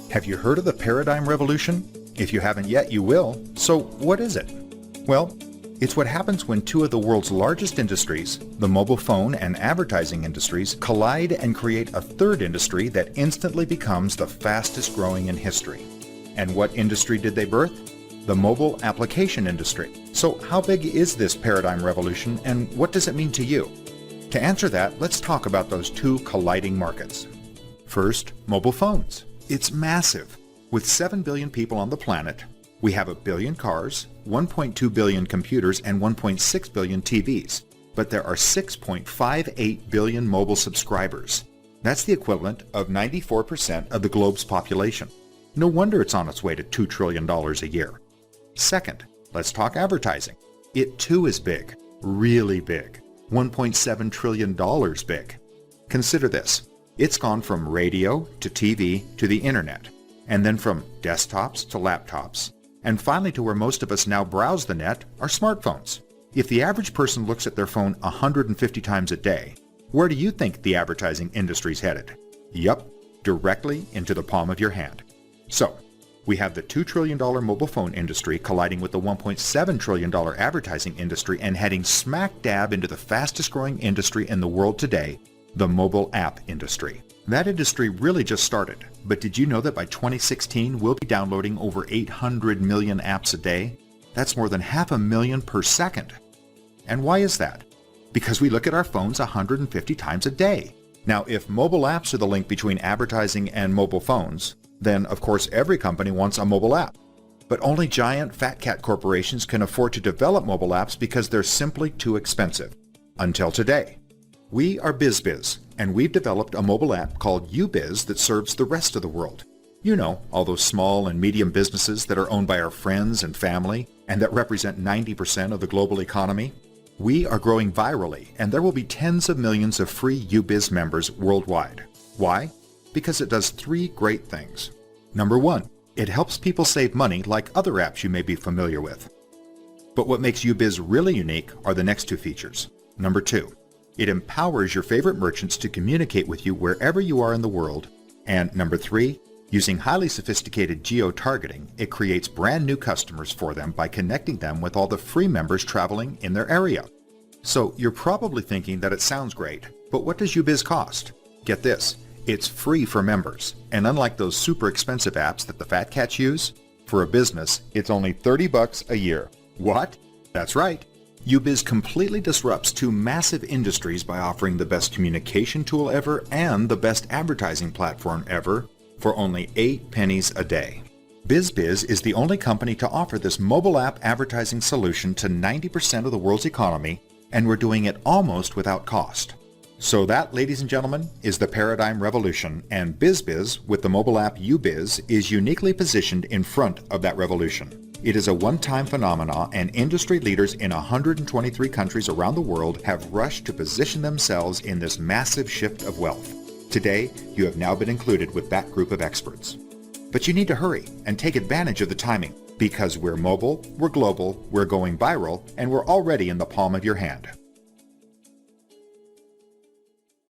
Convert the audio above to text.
Have you heard of the paradigm revolution? If you haven't yet, you will. So what is it? Well, it's what happens when two of the world's largest industries, the mobile phone and advertising industries, collide and create a third industry that instantly becomes the fastest growing in history. And what industry did they birth? The mobile application industry. So how big is this paradigm revolution and what does it mean to you? To answer that, let's talk about those two colliding markets. First, mobile phones. It's massive. With 7 billion people on the planet, we have 1 billion cars, 1.2 billion computers, and 1.6 billion TVs. But there are 6.58 billion mobile subscribers. That's the equivalent of 94% of the globe's population. No wonder it's on its way to $2 trillion a year. Second, let's talk advertising. It too is big, really big, $1.7 trillion big. Consider this. It's gone from radio to TV to the internet, and then from desktops to laptops, and finally to where most of us now browse the net, our smartphones. If the average person looks at their phone 150 times a day, where do you think the advertising industry's headed? Yup, directly into the palm of your hand. So, we have the $2 trillion mobile phone industry colliding with the $1.7 trillion advertising industry and heading smack dab into the fastest growing industry in the world today, the mobile app industry. That industry really just started, but did you know that by 2016 we'll be downloading over 800 million apps a day? That's more than 500,000 per second. And why is that? Because we look at our phones 150 times a day. Now, if mobile apps are the link between advertising and mobile phones, then of course every company wants a mobile app. But only giant fat cat corporations can afford to develop mobile apps because they're simply too expensive. Until today. We are BizBiz, and we've developed a mobile app called UBIZ that serves the rest of the world. You know, all those small and medium businesses that are owned by our friends and family and that represent 90% of the global economy. We are growing virally, and there will be tens of millions of free UBIZ members worldwide. Why? Because it does 3 great things. Number 1, it helps people save money like other apps you may be familiar with. But what makes UBIZ really unique are the next 2 features. Number 2, it empowers your favorite merchants to communicate with you wherever you are in the world. And number 3, using highly sophisticated geo-targeting, it creates brand new customers for them by connecting them with all the free members traveling in their area. So you're probably thinking that it sounds great, but what does UBIZ cost? Get this, it's free for members, and unlike those super expensive apps that the fat cats use, for a business, it's only $30 a year. What? That's right. UBIZ completely disrupts 2 massive industries by offering the best communication tool ever and the best advertising platform ever for only 8 pennies a day. BizBiz is the only company to offer this mobile app advertising solution to 90% of the world's economy, and we're doing it almost without cost. So that, ladies and gentlemen, is the paradigm revolution, and BizBiz, with the mobile app UBIZ, is uniquely positioned in front of that revolution. It is a one-time phenomenon, and industry leaders in 123 countries around the world have rushed to position themselves in this massive shift of wealth. Today, you have now been included with that group of experts. But you need to hurry and take advantage of the timing, because we're mobile, we're global, we're going viral, and we're already in the palm of your hand.